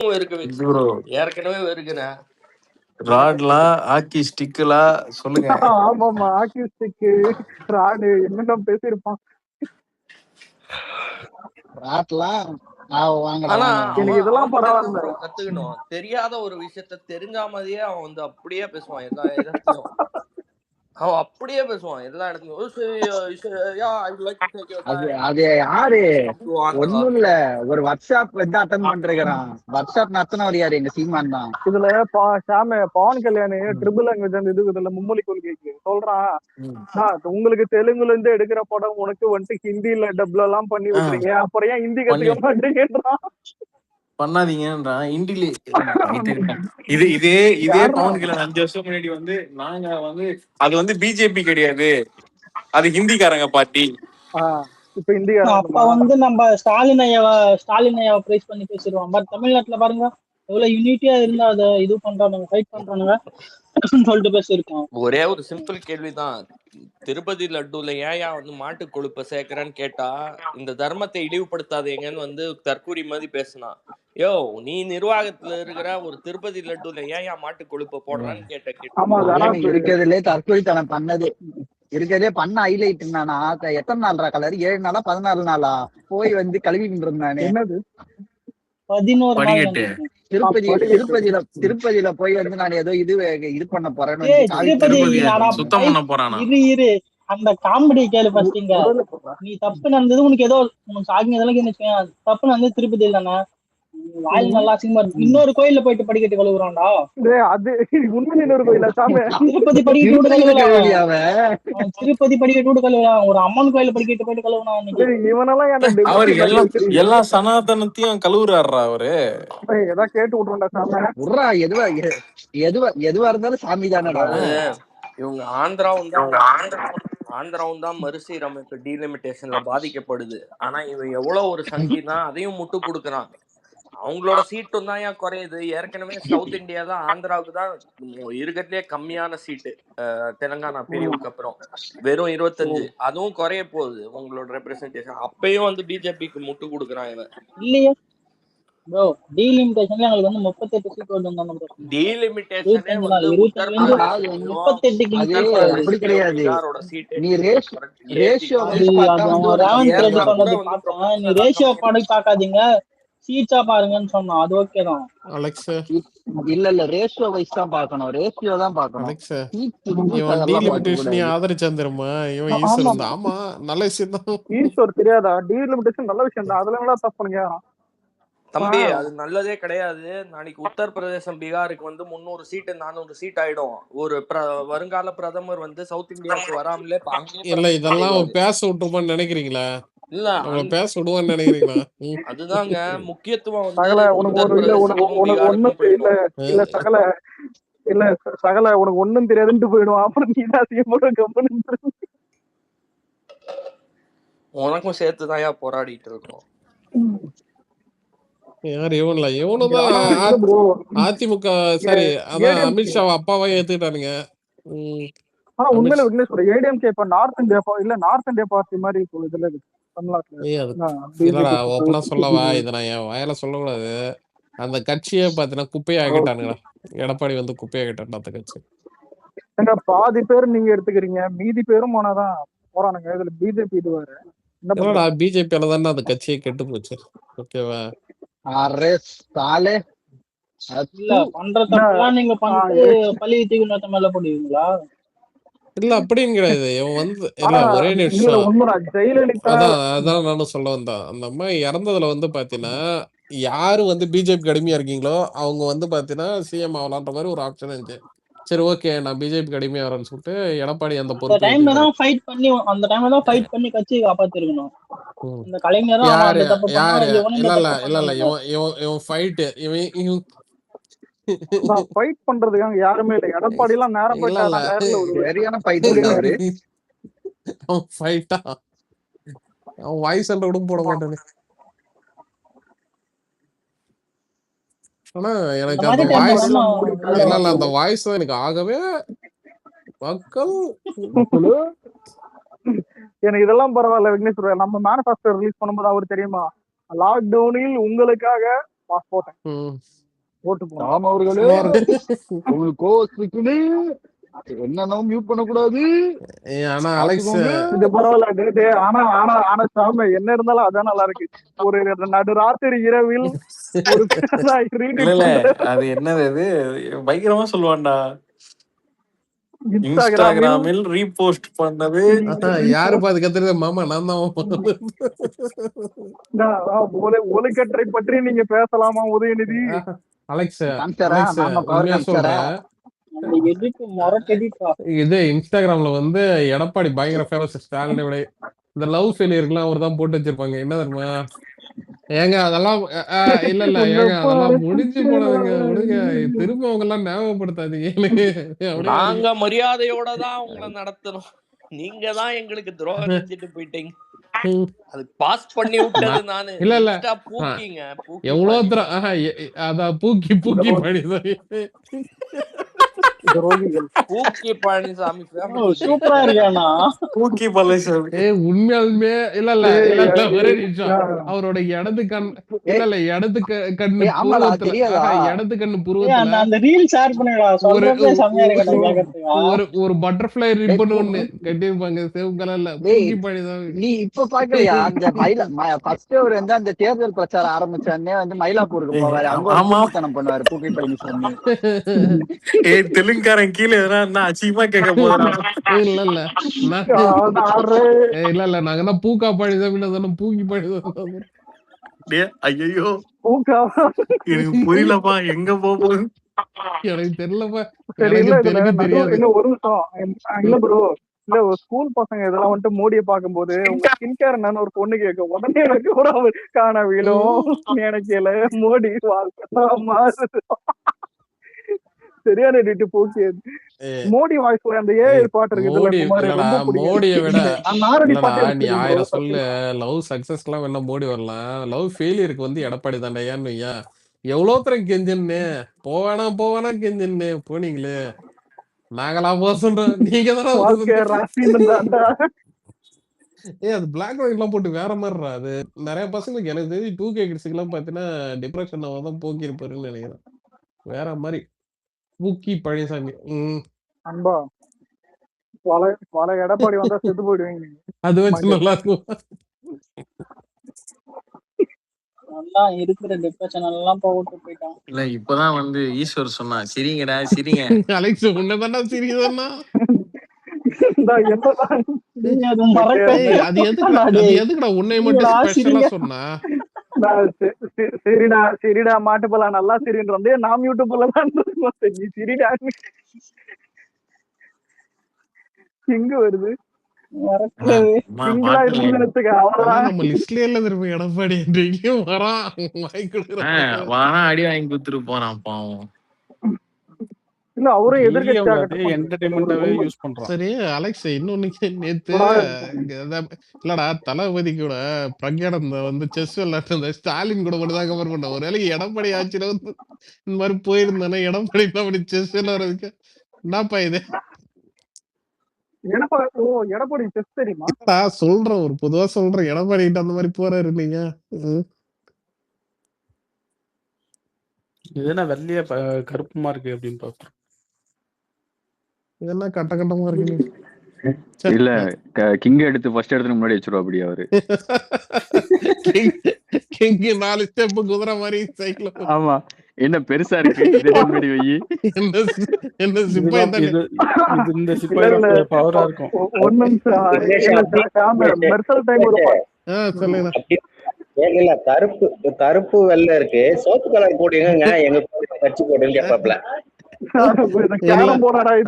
Bro ஏற்கனவே வெறுக்கிறேன். ராட்லாம் hockey ஸ்டிக்லாம் சொல்லுங்க. ஆமாமா ஹாக்கி ஸ்டிக்கு ராடு என்னென்ன பேசியிருப்பான். ஆனா எனக்கு இதெல்லாம் பரவாயில்ல. கத்துக்கணும். தெரியாத ஒரு விஷயத்த தெரிஞ்ச மாதிரியே அவன் வந்து அப்படியே பேசுவான். எல்லா இடத்துலயும் அவன் அப்படியே பேசுவான். எல்லா அது யாரு ஒண்ணும் இல்ல, ஒரு வாட்ஸ்அப் வந்து அட்டன் பண்றான். வாட்ஸ்அப் நடத்தினவர் யாரு? எங்க சீமான் தான். இதுல சாம பவன் கல்யாண் ட்ரிபிள் லாங்குவேஜ் அந்த இதுல மும்மொழி கொள்கைக்கு சொல்றான். உங்களுக்கு தெலுங்குல இருந்து எடுக்கிற படம் உனக்கு வந்துட்டு ஹிந்தில டப்ல எல்லாம் பண்ணி விட்டுறீங்க, அப்புறம் ஏன் ஹிந்தி கத்துக்க மாட்டீங்கன்றான். பண்ணாதீங்கன்றான் ஹிந்தில. இதே பவன் கல்யாண் 5 வருஷம் முன்னாடி வந்து நாங்க வந்து அது வந்து பிஜேபி கிடையாது, அது ஹிந்திக்காரங்க பார்ட்டி. இப்ப ஹிந்திக்காரங்க அப்ப வந்து நம்ம ஸ்டாலின் ஐயாவை பிரைஸ் பண்ணி பேசிடுவோம். பட் தமிழ்நாட்டுல பாருங்க எவ்வளவு யூனிட்டியா இருந்தா அதை இது பண்றானுங்க, ஃபைட் பண்றானுங்க சொல்லிட்டு பேசியிருக்கோம். ஒரே ஒரு சிம்பிள் கேள்விதான். திருப்பதி லட்டுல ஏன் வந்து மாட்டு கொழுப்ப சேர்க்கிறேன்னு கேட்டா, இந்த தர்மத்தை இழிவுபடுத்தாதீங்கன்னு வந்து தற்கூரி மாதிரி பேசினான். யோ, நீ நிர்வாகத்துல இருக்கிற ஒரு திருப்பதி லட்டுல ஏன் மாட்டு கொழுப்ப போடுறான்னு கேட்ட. இருக்கிறதுலே தற்கொலைத்தனம் பண்ணது இருக்கிறதே பண்ண ஹைலைட் என்னன்னா, எத்தனை நாள்ரா கலர்? 7 நாளா 14 நாளா போய் வந்து கழுவிட்டு இருந்தானே. என்னது 11 நாள் திருப்பதியில போய் வந்து நான் ஏதோ இது பண்ண போறேன்னு சுத்தம் பண்ண போறானா? இரு அந்த காமெடி கேளு ஃபர்ஸ்ட்ங்க. நீ தப்பு நடந்தது உனக்கு ஏதோ உனக்கு சாகிங்க இதெல்லாம் தப்பு நடந்தது திருப்பதியில தானே, வாயில் நல்லா அசிங்கமா இருக்கு. இன்னொரு கோயில்ல போயிட்டு படிக்கட்டு கழுவுறான்டா. அது உண்மையில இன்னொரு கோயில சாமி திருப்பதி படிக்கட்டு கழுவுறான். திருப்பதி படிக்கட்டு கழுவுறான். ஒரு அம்மன் கோயில படிக்கட்டு போயிட்டு கழுவுறான். இவனெல்லாம் அவரு எல்லா சனாதனத்தையும் கழுவுறாருடா அவரு. ஏதாவது கேட்டு விட்டுறா சாமி. விட்றா, எதுவா இருந்தாலும் சாமி தானடா. இவங்க ஆந்திராவும் தான் மறுசீரமைப்பு டீலிமிட்டேஷன்ல பாதிக்கப்படுது. ஆனா இவன் எவ்வளவு ஒரு சங்கினா அதையும் முட்டு கொடுக்குறான். அவங்களோட சீட்டும் தான் ஏன் குறையுது. ஏற்கனவே சவுத் இந்தியா தான் ஆந்திராவுக்கு தான் இருக்கிறதுலே கம்மியான சீட்டு. தெலுங்கானா பிரிவுக்கு அப்புறம் வெறும் 25, அதுவும் குறைய போகுது உங்களோட ரெப்ரசன்டேஷன். அப்பயும் வந்து பிஜேபிக்கு முட்டு கொடுக்குறான் இவன். இல்லையே ப்ரோ, டீலிமிட்டேஷன்ல எங்களுக்கு வந்து 38 சீட் வருது. டீலிமிட்டேஷனே வந்து 38க்கு அப்படி கிடையாது. நீ ரேஷியோ ரேவந்த் ரெட்டி சொன்னது பார்த்தேன். நீ ரேஷியோ படி பார்க்காதீங்க, சீட்ஸா பாருங்கன்னு சொன்னோம். அது ஓகே தான். அலெக்ஸ் இல்ல ரேஷியோ வைஸ் தான் பார்க்கணும். ரேஷியோ தான் பார்க்கணும். அலெக்ஸ் இவன் டீலிமிட்டேஷன் ஆதரிச்சான் தெரியுமா? இவன் ஈஸ்வர் இருந்தா. ஆமா, நல்ல விஷயம் தான். ஈஸ்வர் தெரியாதா? டீலிமிட்டேஷன் நல்ல விஷயம் தான். அதுல எல்லாம் தப்பு பண்ணுங்க தம்பி. அது நல்லதே கிடையாது. நாளைக்கு உத்தரப்பிரதேசம் பீகாருக்கு வந்து 300 சீட்டு 400 சீட் ஆயிடும். ஒரு வருங்கால பிரதமர் வந்து சவுத் இந்தியாவுக்கு வராமலே இல்ல இதெல்லாம் பேச விட்டுருப்பான்னு நினைக்கிறீங்களா? இல்ல பேச விடுவான்னு நினைக்கிறீங்களா? அதுதாங்க முக்கியத்துவம். சகல உனக்கு ஒண்ணும் தெரியாதுன்னு போயிடுவான். அப்புறம் நீ உனக்கும் சேர்த்துதான் போராடிட்டு இருக்கோம். யார் இவன்ல? இவனுதான் அதிமுக சாரி அதான் அமித்ஷா அப்பாவை ஏத்துக்கிட்டானுங்க. உண்மையில விக்னேஸ்வர ஏடிஎம்கே இப்ப நார்த் இந்தியா பார்ட்டி மாதிரி இப்போ இதுல இல்லடா ஓப்பனா சொல்லவா, இதை நான் என் வாயில சொல்லக்கூடாது. அந்த கட்சியே பாத்தீங்கன்னா குப்பையாக்கிட்டானுங்களா. எடப்பாடி வந்து குப்பையாக்கிட்டான் அந்த கட்சி. பாதி பேர் நீங்க எடுத்துக்கிறீங்க, மீதி பேரும் போனாதான் போறானுங்க. இதுல பிஜேபி இதுவாரு இல்லடா, பிஜேபியால தானே அந்த கட்சியே கெட்டு போச்சு. ஓகேவா? நீங்க பண்ணிட்டு பள்ளி தீவிர மேல போடுவீங்களா? இல்ல அப்படின்னு கிடையாது. இவன் வந்து இல்ல ஒரே நிமிஷம், அதான் நானும் சொல்ல வந்தேன். அந்த அம்மா இறந்ததுல வந்து பாத்தீங்கன்னா யாரு வந்து பிஜேபி கடுமையா இருக்கீங்களோ அவங்க வந்து பாத்தீங்கன்னா சிஎம் ஆகலான்ற மாதிரி ஒரு ஆப்ஷன் இருந்துச்சு. சரி ஓகே நான் பிஜேபி கடுமையா வரேன்னு சொல்லிட்டு எடப்பாடி அந்த பொறுப்பு டைம்ல தான் ஃபைட் பண்ணி கட்சியை காப்பாத்திருக்கணும். இந்த கலைஞர் யாரு இல்ல இவன் ஃபைட் இவன் ஃபைட் பண்றதுக்கு யாருமே இல்ல. எடப்பாடி எல்லாம் நேரம் ஃபைட்டா அவன் வாய்ஸ் என்ற கூட போட மாட்டானே. ஆனா எனக்கு அந்த வாய்ஸ் அந்த வாய்ஸ் தான் எனக்கு ஆகவே மக்கள் எனக்கு இதெல்லாம் பரவாயில்ல விக்னேஸ்வர. நம்ம மேனிஃபெஸ்டோ ரிலீஸ் பண்ணும்போது அவர் தெரியுமா, லாக்டவுனில் உங்களுக்காக பாஸ்போர்ட் ம். போட்டு போனோம். ராம் அவர்களே சும்மா இருக்கு. உங்களுக்கு கோவம் இருக்குன்னு என்னென்ன மியூட் பண்ணக்கூடாது ஆனா அலெக்ஸ் பாத்துக்கோங்க. இது பரவாயில்ல. ஆனா ஆனா ஆனா சாமி என்ன இருந்தாலும் அதான் நல்லா இருக்கு. ஒரு நடுராத்திரி இரவில் ஒரு இல்ல ரீட்வீட் இல்ல பண்ற அது என்னது அது பயங்கரமா சொல்லுவான்டா. இன்ஸ்டாகிராமில் இன்ஸ்டாகிராமில் ரீபோஸ்ட் பண்ணது யாரு பாது கத்துறது மாமா நான் தான் ஒழுக்கற்றை பற்றி நீங்க பேசலாமா உதயநிதி? அலெக்ஸ் காமிச்சாரா அலெக்ஸ் மாமா பவர் உண்மையா காமிச்சாரா? சொல்றேன். எடிட் மொரட்டு எடிட்டா. இது இன்ஸ்டாகிராம்ல வந்து எடப்பாடி பயங்கர ஃபேமஸ் ஸ்டாலினை விட. இந்த லவ் ஃபெயிலியருக்குலாம் அவர் தான் போட்டு வச்சிருப்பாங்க. என்ன தெரியுமா? ஏங்க அதெல்லாம் இல்ல இல்ல உன்னை ஏங்க அதெல்லாம் முடிஞ்சு பார்த்து போனதுங்க விடுங்க. நான் திரும்ப அவங்க எல்லாம் ஞாபகப்படுத்தாதீங்க எனக்கு. அப்படியே நாங்க மரியாதையோட தான் உங்களை நடத்தணும். நீங்க தான் எங்களுக்கு துரோகம் செஞ்சுட்டு போயிட்டீங்க. அது பாஸ் பண்ணி விட்டது நானு. இல்ல இல்ல இன்ஸ்டா பூக்கிங்க பூக்கி எவ்வளோ பழனிசாமி. அதான் பூக்கி பூக்கி பண்ணி துரோகிகள். பூக்கி பழனிசாமி சூப்பரா இருக்கானா? பூக்கி பழனிசாமி. உண்மையாலுமே இல்ல இல்ல இல்ல இல்ல ஒரே நிமிஷம். ஏய், அவரோட இடது கண் இல்ல இல்ல இடது கண்ணு ஆமாடா புருவத்துல தெரியாதா? இடது கண்ணு ஏய், புருவத்துல அந்த ரீல் ஷேர் பண்ணுடா. ஒரு சொல்றப்பே செம்மையா இருக்கடா கேக்குறதுக்கா. ஒரு பட்டர்ஃபிளை ரிப்பன் ஒண்ணு கட்டியிருப்பாங்க சிவப்பு கலர்ல. டேய், பூக்கி பழனிசாமி. நீ இப்ப பாக்கலையா அந்த ஃபர்ஸ்ட் அவர் வந்து அந்த தேர்தல் பிரச்சாரம் ஆரம்பிச்சோடனே வந்து மயிலாப்பூருக்கு போவாரு. அங்க ஒரு ஆமா. பூமித்தனம் பண்ணுவாரு பூக்கி பழனிசாமி. ஏய் தெலுங்காரன் கீழே எதனா இருந்தா அசிங்கமா கேட்க போறான். இல்ல இல்ல நான் இல்ல இல்ல நாங்க என்ன பூக்கா பழனிசாமி தானே பூக்கி பழனிசாமி. ஐயோ பூக்கா. எனக்கு புரியலப்பா எங்க போகுது. எனக்கு தெரியலப்பா. சரி, இல்ல எனக்கு இதுல தெலுங்கு தெரியாது. இன்னும் ஒரு நிமிஷம். இல்ல ப்ரோ, இல்ல ஒரு ஸ்கூல் பசங்க இதெல்லாம் வந்துட்டு மோடியை பார்க்கும்போது உங்க ஸ்கின் கேர் என்னன்னு ஒரு பொண்ணு கேட்கும். உடனே எனக்கு கூட காண வீடும் நினைக்கல மோடி வாழ்க்கை சரியான எடிட்டு போக்கி. மோடி வாய்ஸ்ல அந்த பாட்டு இருக்குதுல்ல மோடி குமார், இல்லடா ரொம்ப பிடிக்கும். மோடியை விட நான் நாரடி இல்லடா பாட்டு நீ எடுத்துக்கிறேன் 1000 bro. சொல்லு. லவ் சக்சஸ்க்குலாம் வேணா மோடி வரலாம். லவ் ஃபெயிலியருக்கு வந்து எடப்பாடி தாண்டா. ஏன்னு வையா எவ்வளோ தரம் கெஞ்சின்னு போவானா கெஞ்சின்னு போனீங்களே. நாங்களா போக சொல்றோம். நீங்க வாழ்க்கை தானே ராசின்னு தான்டா. அது பிளாக் அண்ட் ஒயிட்லாம் போட்டு வேற மாதிரிடா. அது நிறைய பசங்களுக்கு எனக்கு தெரிஞ்சு 2K கிட்ஸுக்கெல்லாம் பார்த்தீங்கன்னா டிப்ரெஷன் தான் போக்கியிருப்பாருன்னு நினைக்கிறேன். வேற மாதிரி பூக்கி பழனிசாமி. அன்பா பல எடப்பாடி வந்தா செத்து போயிடுவீங்க நீங்க. அது வச்சு நல்லா இருக்கும். நல்லா இருக்கிற டிப்ரெஷன் எல்லாம் போட்டு போயிட்டான். இல்ல இப்பதான் வந்து ஈஸ்வர் சொன்னா சிரிங்கடா சிரிங்க. அலெக்ஸ் உன்னதாண்டா சிரிக்குதாண்ணா. என்னதான் நீ அது மறக்க அது எதுக்குடா உன்னை மட்டும் ஸ்பெஷலா சொன்னா? சரிடா மாட்டுப்பலா நல்லா சரின்னு வந்து நாம் யூடியூப்ல தான் நீ சிரிடா எங்க வருது நம்ம லிஸ்ட்லயே இல்ல திரும்ப எடப்பாடி வரான் வானா அடி வாங்கி குடுத்துட்டு போறான் பாவம். இல்ல அவரும் என்டர்டெயின்மெண்டாவே யூஸ் பண்றான். சரி அலெக்ஸ் இன்னொன்னு நேத்து இல்லடா தளபதி கூட பிரக்யானந்த வந்து செஸ் விளையாட்டு இந்த ஸ்டாலின் கூட மட்டும் தான் கவர் பண்ண. ஒரு வேலைக்கு எடப்பாடி ஆட்சியில வந்து இந்த மாதிரி போயிருந்தானே எடப்பாடி அப்படி செஸ் விளையாடுறதுக்கு என்னப்பா இது? எடப்பாடி செஸ் தெரியுமா? சொல்றேன் ஒரு பொதுவா சொல்றேன். எடப்பாடி கிட்ட அந்த மாதிரி போறாரு இல்லைங்க. இது என்ன வெள்ளைய கருப்புமா இருக்கு அப்படின்னு பாக்குறேன். இதெல்லாம் கட்ட கட்டமா இருக்கு. இல்ல கிங் எடுத்து ஃபர்ஸ்ட் எடுத்து முன்னாடி வச்சிருவா அப்படி அவரு. கிங் 4 ஸ்டெப் குதிரை மாதிரி சைக்கிள். ஆமா என்ன பெருசா இருக்கு முன்னாடி வை. என்ன சிப்பாய் இது இந்த சிப்பாய் பவரா இருக்கும். சொல்லுங்க. இல்ல கருப்பு வெள்ளை இருக்கு. சோப்பு கலர் போடுங்க எங்க கட்சி போடுன்னு கேப்பாப்ல.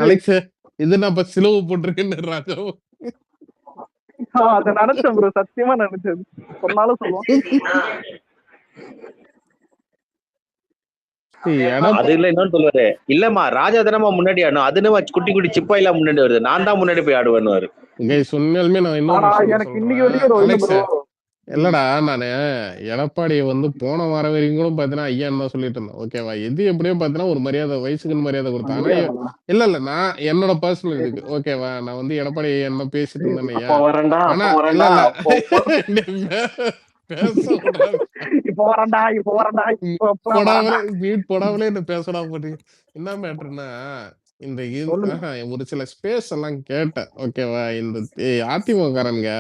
அலெக்ஸ் இது நான் இப்ப சிலவு போட்டிருக்கேன்னு ராஜா அத நினைச்சேன் ப்ரோ, சத்தியமா நினைச்சது. சொன்னாலும் சொல்லுவோம். அது இல்ல இன்னொன்னு சொல்லுவாரு, இல்லம்மா ராஜா தானமா முன்னாடி ஆடணும், அதுன்னு குட்டி குட்டி சிப்பாய் எல்லாம் முன்னாடி வருது, நான் தான் முன்னாடி போய் ஆடுவேன்னு. சொன்னாலுமே நான் எனக்கு இன்னைக்கு வரைக்கும் இல்லடா நானு எடப்பாடியை வந்து போன வார வரைக்கும் கூட பாத்தீங்கன்னா ஐயான்னு தான் சொல்லிட்டு இருந்தேன். ஓகேவா எது எப்படியோ பாத்தீங்கன்னா ஒரு மரியாதை வயசுக்குன்னு மரியாதை கொடுத்தாங்க. இல்ல இல்ல நான் என்னோட பர்சனல் இதுக்கு ஓகேவா நான் வந்து எடப்பாடி என்ன பேசிட்டு இருந்தேன். ஆனா இல்ல பேச விடாது. இப்போ வரண்டா போடாமலே மியூட் போடாமலே என்ன பேசடா போட்டு. என்ன மேட்டர்னா இந்த ஒரு சில ஸ்பேஸ் எல்லாம் கேட்டேன். ஓகேவா? இந்த அதிமுககாரனுங்க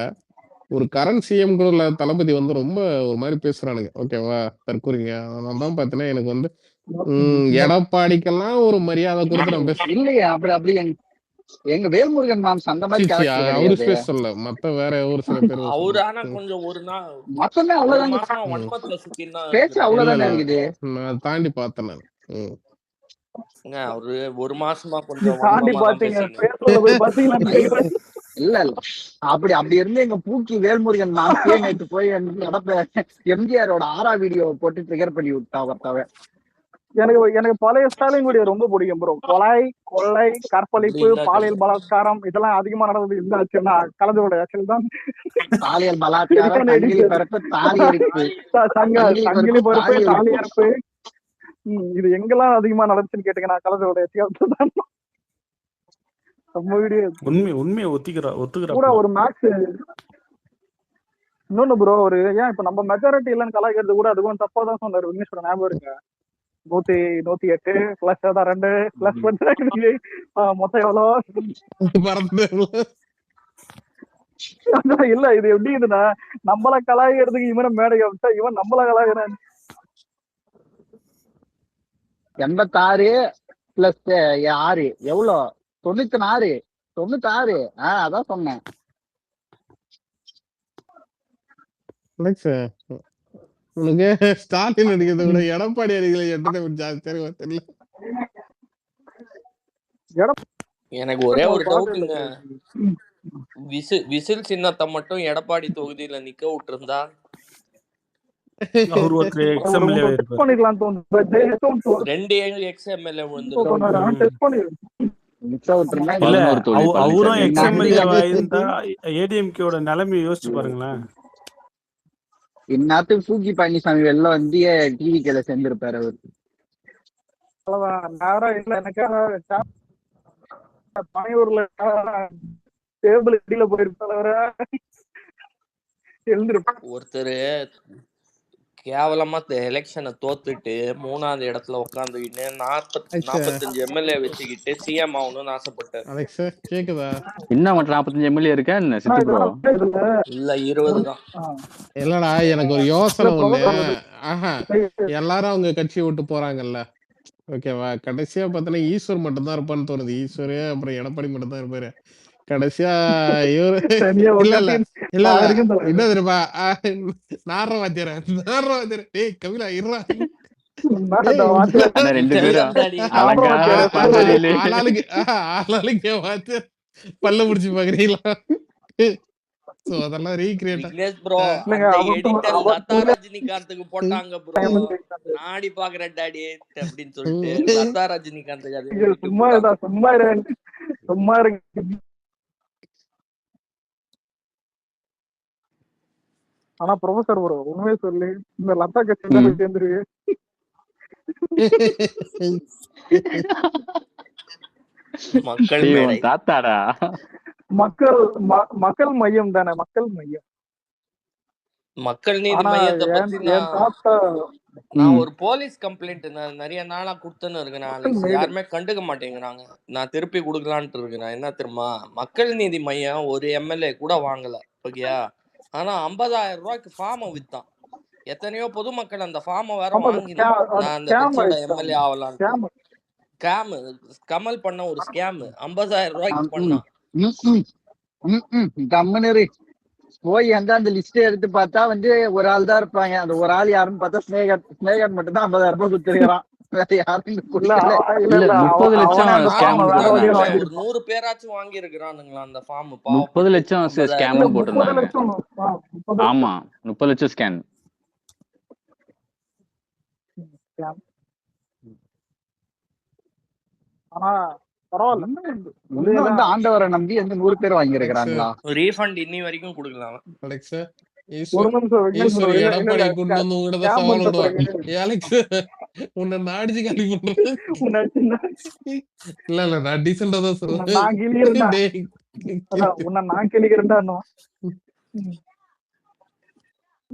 ஒரு கரண்ட் சிஎம் கூட தளபதி வந்து ரொம்ப ஒரு மாதிரி பேசுறானுங்க. ஓகேவா? தற்கூறிங்க. அதனால தான் பாத்தீங்கன்னா எனக்கு வந்து எடப்பாடிக்கெல்லாம் ஒரு மரியாதை கொடுத்து நான் பேச இல்லையா? அப்படி எங்க வேல்முருகன் மாம்ஸ் அந்த மாதிரி அவரு ஸ்பேஸ் சொல்ல மத்த வேற ஒரு சில பேர் அவரு ஆனா கொஞ்சம் ஒரு நாள் மொத்தமே அவ்வளவுதான் மாசமா வன்மத்துல சுத்தினா பேச்சு அவ்வளவுதானே இருக்குது. நான் தாண்டி பார்த்தேன் நான். அவரு ஒரு மாசமா கொஞ்சம் தாண்டி பாத்தீங்க இல்ல அப்படி இருந்து எங்க பூக்கி வேல்முருகன் மாம்ஸே நேற்று போய் எம்ஜிஆரோட ஆரா வீடியோ போட்டு ட்ரிகர் பண்ணி விட்டா ஒருத்தவ. எனக்கு பழைய ஸ்டாலின் வீடியோ ரொம்ப பிடிக்கும் ப்ரோ. கொலை கற்பழிப்பு பாலியல் பலாத்காரம் இதெல்லாம் அதிகமா நடந்தது இந்த ஆச்சுன்னா கலந்துடைய ஆட்சியில் தான். பாலியல் பலாத்காரம், சங்கிலி பருப்பு, தாலி அறுப்பு இது எங்கெல்லாம் அதிகமா நடந்துச்சுன்னு கேட்டீங்கன்னா கலந்துடைய ஆட்சியில் தான். நம்ம வீடியோ உண்மையை ஒத்துக்கிறா கூட ஒரு மேக்ஸ் இன்னொன்னு ப்ரோ. ஒரு ஏன் இப்ப நம்ம மெஜாரிட்டி இல்லைன்னு கலாய்க்கிறது கூட அதுவும் தப்பா தான் சொன்னாரு விக்னேஸ்வரன். ஞாபகம் இருக்கு 108 பிளஸ் 2 பிளஸ் மொத்தம் எவ்வளோ இல்ல. இது எப்படி இதுன்னா நம்மள கலாய்க்கிறதுக்கு இவனை மேடை விட்டா இவன் நம்மள கலாய்கிறான். 86 பிளஸ் 6 எவ்வளோ? 96 அதான் சொன்னேன். உனக்கு ஸ்டாலின் அடிக்கிறத விட எடப்பாடி அடிகளை என்டர்டைன்மெண்ட் ஜாஸ்தியா தெரியல. எனக்கு ஒரே ஒரு டவுட்டுங்க. விசில் சின்னத்தை மட்டும் எடப்பாடி தொகுதியில நிக்க விட்டுருந்தா ரெண்டு எக்ஸ்எம்எல்ஏ ஏடிஎம்கேவோட நிலைமையை யோசிச்சு பாருங்களேன். இந்நாட்டு பூக்கி பழனிசாமி வெளில வந்து டிவிக்கேல சேர்ந்திருப்பாரு அவரு. பனையூர்ல டேபிள் இடியில போயிருப்பாரு. ஒருத்தர் கேவலமா எலெக்ஷனை தோத்துட்டு 3வது இடத்துல உட்காந்துக்கிட்டு 45 எம்எல்ஏ வச்சுக்கிட்டு சிஎம் ஆகணும்னு ஆசைப்பட்டாரு. என்ன மட்டும் 45 எம்எல்ஏ இருக்கா என்ன சித்து ப்ரோ? இல்ல 20 தான். இல்லடா எனக்கு ஒரு யோசனை ஒண்ணு. எல்லாரும் அவங்க கட்சி விட்டு போறாங்கல்ல. ஓகேவா? கடைசியா பார்த்தா ஈஸ்வர் மட்டும் தான் இருப்பான்னு தோணுது. ஈஸ்வரு அப்புறம் எடப்பாடி மட்டும் தான் இருப்பாரு கடைசியா. இவரு இல்ல என்ன தெரியுமா? நாரவாத்தியார டேய் கவிலா இருறா. ஆளாளுக்கு பல்ல முடிச்சு பாக்குறீங்களா? அதெல்லாம் ரீக்ரியேட் ரஜினிகாந்துக்கு போட்டாங்க ப்ரோ. நாடி பாக்குறேன் டாடி அப்படின்னு சொல்லிட்டு லதா ரஜினிகாந்துக்கு சும்மா இருக்கு. ஆனா ப்ரொஃபசர் ப்ரோ உண்மையை சொல்லி இந்த லதா கட்சி தான் சேர்ந்துருவே. மக்கள் தாத்தாடா மக்கள் மையம் தானே. மக்கள் நீதி மையத்தை பத்தி நான் ஒரு போலீஸ் கம்ப்ளைண்ட் நிறைய நாளா கொடுத்துன்னு இருக்கேன். யாருமே கண்டுக்க மாட்டேங்கிறாங்க. நான் திருப்பி கொடுக்கலான்ட்டு இருக்கேன். என்ன தெரியுமா? மக்கள் நீதி மையம் ஒரு எம்எல்ஏ கூட வாங்கல. ஓகேயா? ஆனா 50,000 ரூபாய்க்கு ஃபார்ம் வித்தான். எத்தனையோ பொதுமக்கள் அந்த ஃபார்ம் வேற வாங்கினான். நான் அந்த கட்சியோட எம்எல்ஏ ஆகலாம். கமல் பண்ண ஒரு ஸ்கேம் 50,000 ரூபாய்க்கு பண்ணான். போய் அந்த லிஸ்ட் எடுத்து பார்த்தா வந்து ஒரு ஆள் தான் இருப்பாங்க. அந்த ஒரு ஆள் யாருன்னு பார்த்தா ஸ்னேகர் மட்டும் தான் 50,000 ரூபாய் கொடுத்துருக்கான். வேற யாரும் 30 லட்சம் 100 பேராச்சும் வாங்கி இருக்கிறானுங்களா அந்த ஃபார்ம்? 30 லட்சம் ஸ்கேம் போட்டிருந்தாங்க. ஆமா 30 லட்சம் ஸ்கேம். ஆனா பரவாயில்ல. ஆண்டவரை நம்பி 100 பேர் வாங்கி இருக்கிறாங்களா? ரீஃபண்ட் இன்னி வரைக்கும் கொடுக்கலாம். எடப்பாடி கொண்டு வந்து உங்ககிட்ட சவால் விடுவாங்க. உன்னை நாடிச்சு காலி பண்றேன். இல்ல நான் டீசெண்டா தான் சொல்றேன். நான் கிளிக்கிறேன்டா.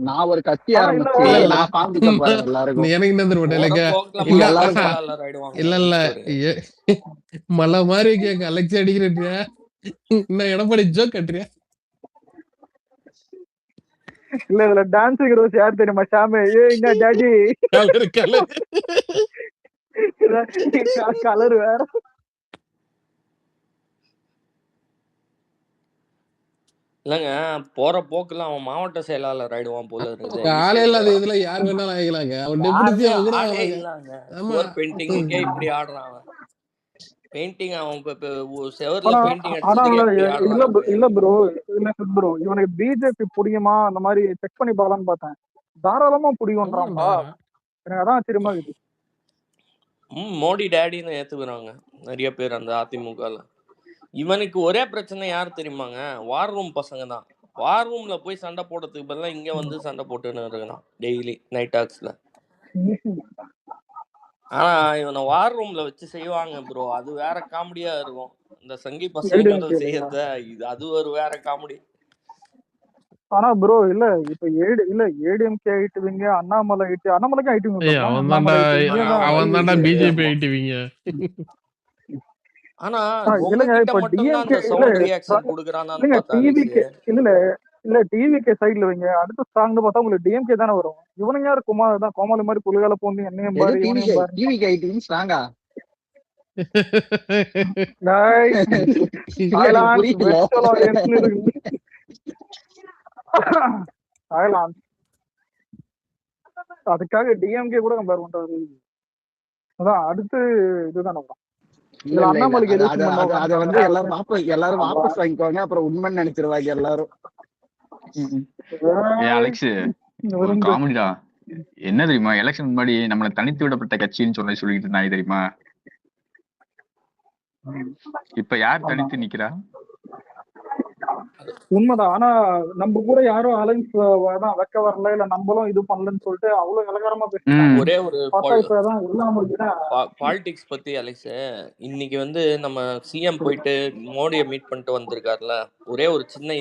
நான் ஒரு கட்சி ஆனா இல்ல ஆரம்பிச்சு இல்ல நான் ஃபார்ம் குத்த போறேன் எல்லாருக்கும். எனக்கு என்ன தெரியுமா போற இல்லைங்க போக்குல நீங்க இல்ல மாவட்ட எல்லாரும் செயலாளர் ஆயிடுவாங்க இல்ல இல்ல ஈஸ்வரு. மலை மாதிரி கேட்க அலெக்சி அடிக்கிறேன் நான் எடப்பாடி ஜோக் கட்டுறியா இல்ல இதுல டான்ஸுக்கு ரோஸ் யார் தெரியுமா? ஷாமே ஏங்க டாடி கலரு கலரு கலர் வேற. இல்லங்க போற போக்குல அவன் மாவட்ட செயலாளர் ஆயிடுவான் போல இருக்குது ஆளே இல்லாத ஈஸ்வரு. இதுல யார் வேணாலும் ஆகிக்கலாங்க அவன் டெபுட்டி யாருமே சிஎம் கூட ஆளே ஆகலாங்க இல்லாங்க. ஆமா சுவர் பெயிண்டிங்குக்கே இப்படி ஆடுறான் அவன். பெயிண்டிங் அவன் இப்ப செவர்ல ஆனா பெயிண்டிங் ஆனா அடிச்சதுக்கே இப்படி இல்ல ஆடுறான் பையன். இல்ல ப்ரோ ப்ரோ இவனுக்கு பிஜேபி புடிக்குமா அந்த மாதிரி செக் பண்ணி பார்க்கலாம்னு பார்த்தேன். தாராளமா புடிக்கும்ன்றான்பா. ஆமாண்டா எனக்கு அதான் ஆச்சரியமா இருக்குது. மோடி டேடின்னு ஏத்துக்கிறாங்க நிறைய பேர் அந்த அதிமுகல. இவனுக்கு ஒரே பிரச்சனை யார் தெரியுமாங்க? வார் ரூம் பசங்க தான். வார் ரூம்ல போய் சண்டை போடுறதுக்கு பதிலா இங்க வந்து சண்டை போட்டுன்னு இருக்கான் டெய்லி நைட் டாக்ஸ்ல. ஆனா இவனை வார் ரூம்ல வச்சு செய்வாங்க ப்ரோ, அது வேற காமெடியா இருக்கும். இந்த சங்கி பசங்களோட செய்யறத அது ஒரு வேற காமெடி. ஆனா ப்ரோ இல்ல இப்ப ஏடிஎம்கே ஆயிட்டுவீங்க, அண்ணாமலை அண்ணாமலைக்கு ஆயிட்டுவீங்க. அவன் தான்டா பிஜேபி ஆயிட்டுவீங்க. ஆனா இல்லங்க உங்ககிட்ட இப்ப மட்டும் தான் அந்த சவுண்ட் ரியாக்ஷன் குடுக்குறானான்னு பார்த்தா டிவிக்கு இல்ல டிவிக்கு சைடுல வைங்க. அடுத்த ஸ்ட்ராங்னு பார்த்தா உங்களுக்கு டிஎம்கே தானே வரும். இவனுங்க யாரு குமார் தான் கோமாளி மாதிரி புலிகால போந்து என்னையும் பாரு இவனையும் பாரு. டிவிக்கு ஆயிட்டீங்க ஸ்ட்ராங்கா அதுக்காக டிஎம்கே கூட கம்பேர் பண்றது. அதான் அடுத்து இதுதான் வரும். அத வந்து எல்லாரும் வாபஸ் வாங்கிக்குவாங்க. அப்புறம் உண்மைன்னு நினைச்சிருவாங்க எல்லாரும். அலெக்ஸ் காமெடிடா. என்ன தெரியுமா, எலெக்ஷன் முன்னாடி நம்மள தனித்து விடப்பட்ட கட்சின்னு சொல்லிட்டு இருந்தாங்க தெரியுமா? இப்ப யார் தனித்து நிக்கிறா? உண்மைதான். ஆனா நம்ம கூட யாரும் அலைன்ஸ் வைக்க வரல, இல்ல நம்மளும் இது பண்ணலன்னு சொல்லிட்டு அவ்வளவு இலகாரமா பேசுறாங்க. ஒரே ஒரு இல்லாம பாலிடிக்ஸ் பத்தி அலெக்ஸ், இன்னைக்கு வந்து நம்ம சிஎம் போயிட்டு மோடியை மீட் பண்ணிட்டு வந்திருக்காருல, ஒரே ஒரு சின்ன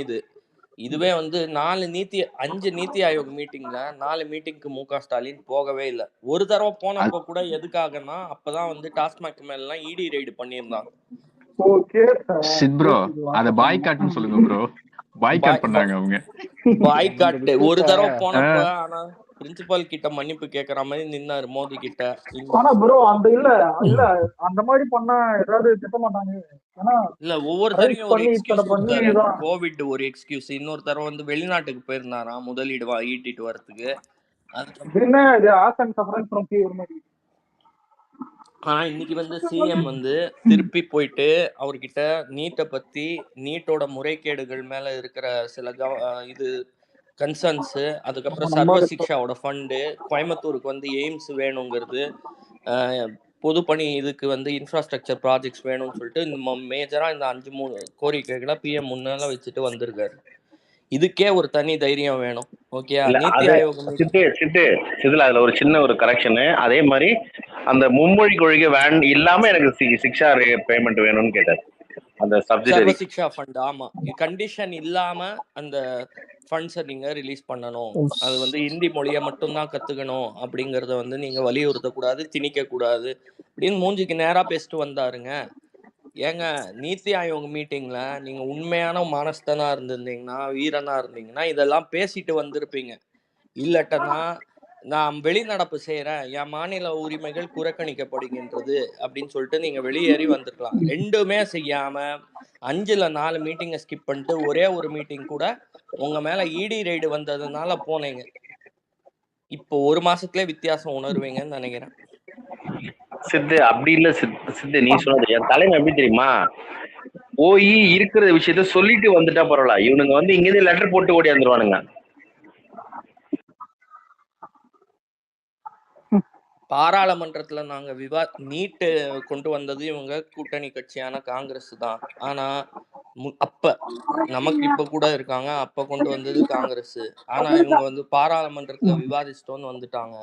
இதுவே வந்து 5 நீத்தி ஆயோக் மீட்டிங்ல 4 மீட்டிங்க்கு முக ஸ்டாலின் போகவே இல்லை. ஒரு தடவை போனப்போ கூட எதுக்காகனா அப்பதான் வந்து டாஸ்மாக் மேல எல்லாம் இடி ரெய்டு பண்ணியிருந்தாங்க. சித் ப்ரோ அத பாய்காட்னு சொல்லுங்க ப்ரோ. பாய்காட் பண்றாங்க அவங்க. பாய்காட் ஒரு தடவை போனப்ப ஆனா பிரின்சிபால் கிட்ட மன்னிப்பு கேக்குற மாதிரி நின்னாரு மோடி கிட்ட. ஆனா ப்ரோ அந்த இல்ல அந்த மாதிரி பண்ணா ஏதாவது திட்ட மாட்டாங்க. இல்ல ஒவ்வொரு தடவையும் ஒரு எக்ஸ்கியூஸ் கொடுத்தாரு. கோவிட் ஒரு எக்ஸ்கியூஸ், இன்னொரு தடவை வந்து வெளிநாட்டுக்கு போயிருந்தாராம் முதலீடு ஈட்டிட்டு வரதுக்கு. ஆனா இன்னைக்கு வந்து சிஎம் வந்து திருப்பி போயிட்டு அவர்கிட்ட நீட்டை பத்தி, நீட்டோட முறைகேடுகள் மேல இருக்கிற சில இது கன்சர்ன்ஸ், அதுக்கப்புறம் சர்வ சிக்ஷாவோட ஃபண்டு, கோயம்புத்தூருக்கு வந்து எய்ம்ஸ் வேணுங்கிறது, பொதுப்பணி இதுக்கு வந்து இன்ஃப்ராஸ்ட்ரக்சர் ப்ராஜெக்ட்ஸ் வேணும்னு சொல்லிட்டு இந்த மேஜரா இந்த 5 கோரிக்கைகளை பிஎம் முன்னால வச்சுட்டு வந்திருக்காரு. இதுக்கே ஒரு தனி தைரியம் வேணும். ஓகே, நீத்தி ஆயோக் சித்துல அதுல ஒரு சின்ன ஒரு கரெக்ஷன். அதே மாதிரி அந்த மும்மொழி கொள்கை வேன் இல்லாம எனக்கு சிக்ஷா பேமெண்ட் வேணும்னு கேட்டார். அந்த சர்வ சிக்ஷா ஃபண்ட், ஆமா கண்டிஷன் இல்லாம அந்த ஃபண்ட்ஸை நீங்க ரிலீஸ் பண்ணணும். அது வந்து ஹிந்தி மொழியை மட்டும்தான் கத்துக்கணும் அப்படிங்கறத வந்து நீங்க வலியுறுத்த கூடாது, திணிக்க கூடாது அப்படின்னு மூஞ்சிக்கு நேரா பேசிட்டு வந்தாருங்க. ஏங்க நீத்தி ஆயோக் மீட்டிங்ல நீங்க உண்மையான மனஸ்தனா இருந்திருந்தீங்கன்னா, வீரனா இருந்தீங்கன்னா இதெல்லாம் பேசிட்டு வந்திருப்பீங்க. இல்லட்டனா நான் வெளிநடப்பு செய்யறேன், என் மாநில உரிமைகள் புறக்கணிக்கப்படுகின்றது அப்படின்னு சொல்லிட்டு நீங்க வெளியேறி வந்திருக்கலாம். ரெண்டுமே செய்யாம 5ல் 4 மீட்டிங்கை ஸ்கிப் பண்ணிட்டு ஒரே ஒரு மீட்டிங் கூட உங்க மேல இடி ரெய்டு வந்ததுனால போனீங்க. இப்போ 1 மாசத்துலயே வித்தியாசம் உணர்வீங்கன்னு நினைக்கிறேன். சித்து அப்படி இல்ல சித்து, நீ சொன்னது என் தலைமை எப்படி தெரியுமா, போய் இருக்கிற விஷயத்த சொல்லிட்டு வந்துட்டா பரவாயில்ல. இவனுங்க வந்து இங்கிருந்து லெட்டர் போட்டு ஓடியாந்துருவானுங்க. பாராளுமன்றத்துல நாங்க நீட்டு கொண்டு வந்தது இவங்க கூட்டணி கட்சியான காங்கிரஸ் தான். ஆனா அப்ப நமக்கு இப்ப கூட இருக்காங்க, அப்ப கொண்டு வந்தது காங்கிரஸ். ஆனா இவங்க வந்து பாராளுமன்றத்துல விவாதிச்சிட்டோன்னு வந்துட்டாங்க.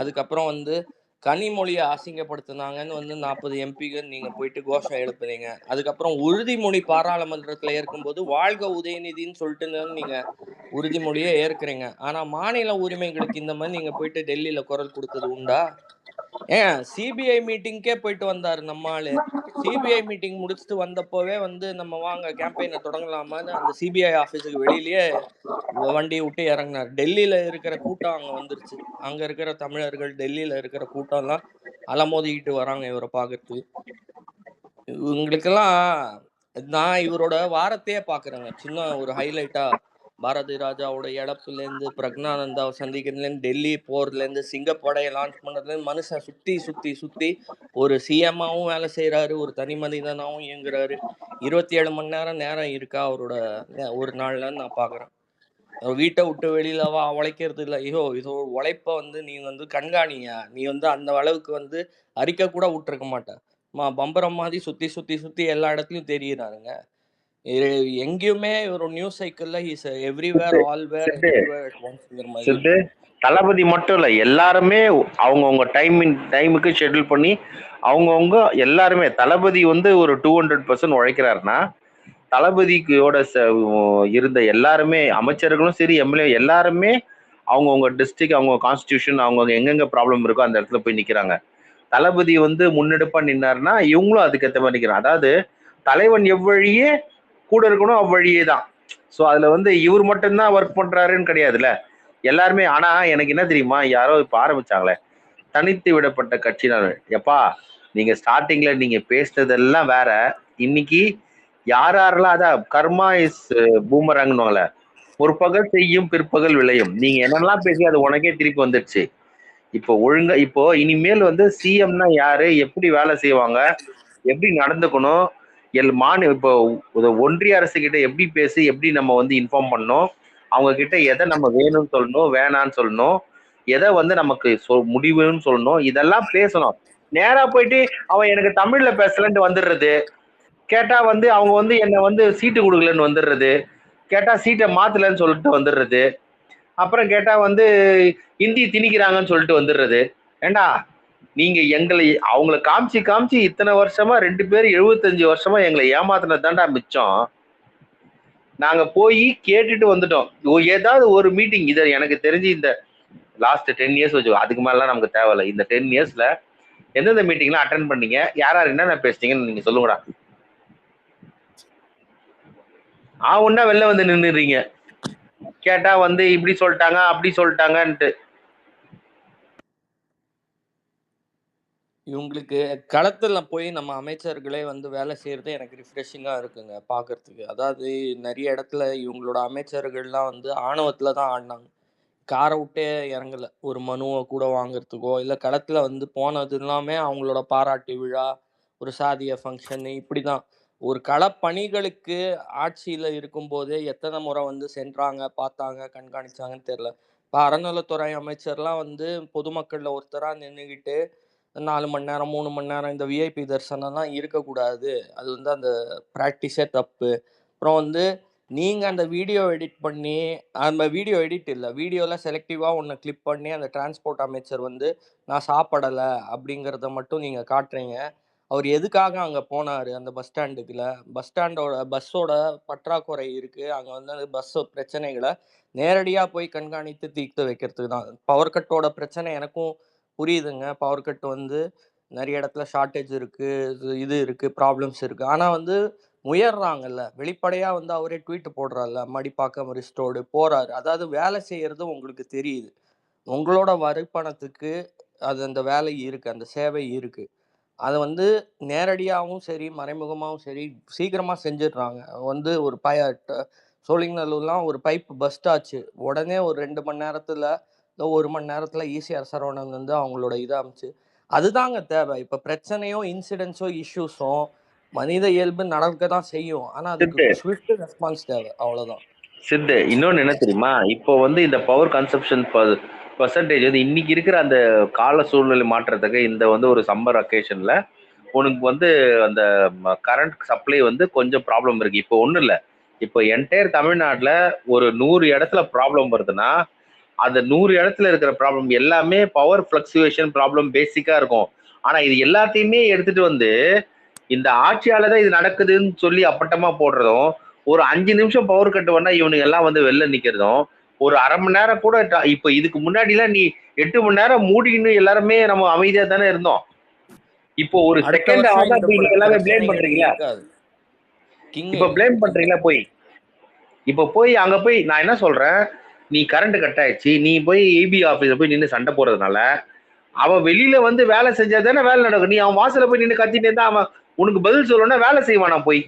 அதுக்கப்புறம் வந்து கனிமொழியை அசிங்கப்படுத்தினாங்கன்னு வந்து 40 எம்பிகள் நீங்க போயிட்டு கோஷம் எழுப்புறீங்க. அதுக்கப்புறம் உறுதிமொழி பாராளுமன்றத்துல ஏற்கும்போது வாழ்க உதயநிதின்னு சொல்லிட்டு நீங்க உறுதிமொழியே ஏற்கிறீங்க. ஆனா மாநில உரிமைகளுக்கு இந்த மாதிரி நீங்க போயிட்டு டெல்லியில குரல் கொடுத்தது உண்டா? ஏன் சிபிஐ மீட்டிங்கே போயிட்டு வந்தாரு நம்ம ஆளு. சிபிஐ மீட்டிங் முடிச்சுட்டு வந்தப்போவே வந்து நம்ம வாங்க கேம்பெயினை தொடங்கலாமான்னு அந்த சிபிஐ ஆஃபீஸுக்கு வெளியிலேயே வண்டி விட்டு இறங்கினார். டெல்லியில இருக்கிற கூட்டம் அங்க வந்துருச்சு. அங்க இருக்கிற தமிழர்கள் டெல்லியில இருக்கிற கூட்டம்லாம் அலமோதிக்கிட்டு வராங்க இவரை பார்க்கறதுக்கு. இவங்களுக்கெல்லாம் நான் இவரோட வாரத்தையே பாக்குறேங்க. சின்ன ஒரு ஹைலைட்டா பாரதி ராஜாவோட இழப்புலேருந்து பிரக்னானந்தாவை சந்திக்கிறதுலேருந்து டெல்லி போர்லேருந்து சிங்கப்படையை லான்ச் பண்ணுறதுலேருந்து மனுஷன் சுற்றி சுற்றி சுற்றி ஒரு சிஎம்மாவும் வேலை செய்கிறாரு, ஒரு தனி மனிதனாகவும் இயங்குறாரு. 27 மணி நேரம் இருக்கா அவரோட ஒரு நாள்லன்னு நான் பார்க்குறேன். வீட்டை விட்டு வெளியில உழைக்கிறது இல்லை. இதோ உழைப்ப வந்து நீ வந்து கண்காணியா, நீ வந்து அந்த அளவுக்கு வந்து அறிக்கை கூட விட்டுருக்க மாட்டேன். பம்பரம் மாதிரி சுற்றி சுற்றி சுற்றி எல்லா இடத்துலையும் தெரியுறாருங்க. எங்கேயுமே ஒரு நியூஸ் சைக்கிள்ல is everywhere all were everywhere at ஒன்ஸ்ங்கிற மாதிரி. சித்து தளபதி மட்டும் இல்ல, எல்லாருமே அவங்கவுங்க டைமுக்கு ஷெட்யூல் பண்ணி அவங்கவுங்க எல்லாருமே தளபதி வந்து ஒரு 200% உழைக்கிறாருன்னா தளபதியோட இருந்த எல்லாருமே அமைச்சர்களும் சரி எம்எல்ஏ எல்லாருமே அவங்கவுங்க டிஸ்ட்ரிக்ட் அவங்க கான்ஸ்டியூஷன் அவங்க எங்கெங்க ப்ராப்ளம் இருக்கோ அந்த இடத்துல போய் நிக்கிறாங்க. தளபதி வந்து முன்னெடுப்பா நின்னாருன்னா இவங்களும் அதுக்கேற்ற மாதிரி நிக்கிறாங்க. அதாவது தலைவன் எவ்வழியே கூட இருக்கணும் அவ்வழியே தான். ஸோ அதுல வந்து இவர் மட்டும்தான் ஒர்க் பண்றாருன்னு கிடையாதுல்ல, எல்லாருமே. ஆனா எனக்கு என்ன தெரியுமா, யாரோ இப்ப ஆரம்பிச்சாங்களே தனித்து விடப்பட்ட கட்சியினர், எப்பா நீங்க ஸ்டார்டிங்ல நீங்க பேசினதெல்லாம் வேற, இன்னைக்கு யாரெல்லாம் அதான் கர்மா இஸ் பூமராங்கன்னுவாங்கல்ல, ஒரு பகல் செய்யும் பிற்பகல் விளையும். நீங்க என்னெல்லாம் பேசி அது உனக்கே திருப்பி வந்துடுச்சு. இப்போ ஒழுங்கா இப்போ இனிமேல் வந்து சிஎம்னா யாரு, எப்படி வேலை செய்வாங்க, எப்படி நடந்துக்கணும், இப்போ ஒன்றிய அரசு கிட்ட எப்படி பேசி எப்படி நம்ம வந்து இன்ஃபார்ம் பண்ணணும், அவங்க கிட்ட எதை நம்ம வேணும்னு சொல்லணும் வேணான்னு சொல்லணும், எதை வந்து நமக்கு முடிவுன்னு சொல்லணும், இதெல்லாம் பேசணும். நேரா போயிட்டு அவன் எனக்கு தமிழ்ல பேசலன்ட்டு வந்துடுறது, கேட்டா வந்து அவங்க வந்து என்னை வந்து சீட்டு கொடுக்கலன்னு வந்துடுறது, கேட்டா சீட்டை மாத்தலன்னு சொல்லிட்டு வந்துடுறது, அப்புறம் கேட்டா வந்து ஹிந்தி திணிக்கிறாங்கன்னு சொல்லிட்டு வந்துடுறது. ஏண்டா நீங்க எங்களை அவங்கள காமிச்சு காமிச்சு இத்தனை வருஷமா 2 பேரும் 75 வருஷமா எங்களை ஏமாத்தினது தாண்டா மிச்சம். நாங்க போய் கேட்டுட்டு வந்துட்டோம். ஏதாவது ஒரு மீட்டிங் இதை எனக்கு தெரிஞ்சு இந்த லாஸ்ட் 10 இயர்ஸ் வச்சு, அதுக்கு மேலாம் நமக்கு தேவையில்லை. இந்த 10 இயர்ஸ்ல எந்தெந்த மீட்டிங்லாம் அட்டென்ட் பண்ணீங்க, யார் யார் என்னென்ன பேசுனீங்கன்னு நீங்க சொல்லுங்கடா. ஒன்னா வெளில வந்து நின்னுறீங்க, கேட்டா வந்து இப்படி சொல்லிட்டாங்க அப்படி சொல்லிட்டாங்கன்ட்டு. இவங்களுக்கு களத்துல போய் நம்ம அமைச்சர்களே வந்து வேலை செய்யறது எனக்கு ரிஃப்ரெஷிங்கா இருக்குங்க பாக்குறதுக்கு. அதாவது நிறைய இடத்துல இவங்களோட அமைச்சர்கள்லாம் வந்து ஆணவத்துல தான் ஆடினாங்க. காரை விட்டே இறங்கல ஒரு மனுவை கூட வாங்குறதுக்கோ, இல்லை களத்துல வந்து போனது எல்லாமே அவங்களோட பாராட்டு விழா, ஒரு சாதிய ஃபங்க்ஷன், இப்படிதான். ஒரு களப்பணிகளுக்கு ஆட்சியில இருக்கும்போதே எத்தனை முறை வந்து சென்றாங்க, பார்த்தாங்க, கண்காணிச்சாங்கன்னு தெரியல. இப்போ அறநிலைத்துறை அமைச்சர்லாம் வந்து பொதுமக்கள்ல ஒருத்தரா நின்றுக்கிட்டு 4 மணி நேரம் 3 மணி நேரம் இந்த விஐபி தரிசனம்லாம் இருக்கக்கூடாது. அது வந்து அந்த ப்ராக்டிஸே தப்பு. அப்புறம் வந்து நீங்கள் அந்த வீடியோ எடிட் பண்ணி, அந்த வீடியோ எடிட் இல்லை, வீடியோவில் செலக்டிவாக ஒன்று கிளிப் பண்ணி அந்த டிரான்ஸ்போர்ட் அமைச்சர் வந்து நான் சாப்பிடலை அப்படிங்கிறத மட்டும் நீங்கள் காட்டுறீங்க. அவர் எதுக்காக அங்கே போனார் அந்த பஸ் ஸ்டாண்டுக்குள்ள? பஸ்ஸோட பற்றாக்குறை இருக்குது, அங்கே வந்து அந்த பஸ் பிரச்சனைகளை நேரடியாக போய் கண்காணித்து தீர்த்து வைக்கிறதுக்கு தான். பவர் கட்டோட பிரச்சனை எனக்கும் புரியுதுங்க. பவர் கட் வந்து நிறைய இடத்துல ஷார்ட்டேஜ் இருக்குது, இது இருக்குது, ப்ராப்ளம்ஸ் இருக்குது. ஆனால் வந்து முயறாங்கல்ல, வெளிப்படையாக வந்து அவரே ட்வீட் போடுறாருல, மடிப்பாக்கம் ரிஸ்டோர்டு போகிறாரு. அதாவது வேலை செய்கிறது உங்களுக்கு தெரியுது, உங்களோட வரிப்பணத்துக்கு அது அந்த வேலை இருக்குது, அந்த சேவை இருக்குது. அதை வந்து நேரடியாகவும் சரி மறைமுகமாகவும் சரி சீக்கிரமாக செஞ்சிடுறாங்க. வந்து ஒரு சோழிங்கநல்லூர்லாம் ஒரு பைப் பஸ்ட் ஆச்சு, உடனே ஒரு 2 மணி நேரத்தில் 1 மணி நேரத்தில் ஈசிஆர் சரவணன் வந்து அவங்களோட இதை அமைச்சு. அதுதாங்க தேவை. இப்போ பிரச்சனையோ இன்சிடென்ட்ஸோ இஷ்யூஸோ மனித இயல்பு நடக்க தான் செய்யும், ஆனா அதுக்கு ஸ்விஃப்ட் ரெஸ்பான்ஸ் தேவை, அவ்வளவுதான். சித்து இன்னொன்னு என்ன தெரியுமா, இப்போ வந்து இந்த பவர் கன்சப்ஷன் பர்சன்டேஜ் வந்து இன்னைக்கு இருக்கிற அந்த கால சூழ்நிலை மாற்றத்துக்கு இந்த வந்து ஒரு சம்மர் அக்கேஷன்ல உனக்கு வந்து அந்த கரண்ட் சப்ளை வந்து கொஞ்சம் ப்ராப்ளம் இருக்கு. இப்போ ஒன்றும் இல்லை, இப்போ என்டையர் தமிழ்நாட்டில் ஒரு 100 இடத்துல ப்ராப்ளம் வருதுன்னா அந்த 100 இடத்துல இருக்கிற ப்ராப்ளம் எல்லாமே பவர் ஃபிளக்சுவேஷன் ப்ராப்ளம் பேசிக்கா இருக்கும். ஆனா இது எல்லாத்தையுமே எடுத்துட்டு வந்து இந்த ஆட்சியால தான் இது நடக்குதுன்னு சொல்லி அப்பட்டமா போடுறதும், ஒரு 5 நிமிஷம் பவர் கட் பண்ணா இவனுங்க எல்லாம் வந்து வெளில நிக்கிறதும், ஒரு அரை மணி நேரம் கூட இப்ப இதுக்கு முன்னாடி எல்லாம் நீ 8 மணி நேரம் மூடின்னு எல்லாருமே நம்ம அமைதியா தானே இருந்தோம். இப்போ ஒரு அடுத்த செகண்ட் வருஷம் ஆதா இந்த போய் நீங்க எல்லாமே பிளேம் பிரச்சனைகள் பண்றீங்களா? இருக்காது. கிங் இப்ப பிளேம் பண்றீங்களா? போய் இப்ப போய் அங்க போய் நான் என்ன சொல்றேன், நீ கரண்ட் கட் ஆயிடுச்சு, நீ போய் ஏபி ஆபீஸ்ல போய் நின்று சண்டை போடுறதுனால அவன் வெளியில வந்து வேலை செஞ்சா தானே வேலை நடக்கும். நீ அவன் வாசல போய் நின்று கத்திட்டு இருந்தா அவன் உனக்கு பதில் சொல்லணும்னா வேலை செய்வானா போய்?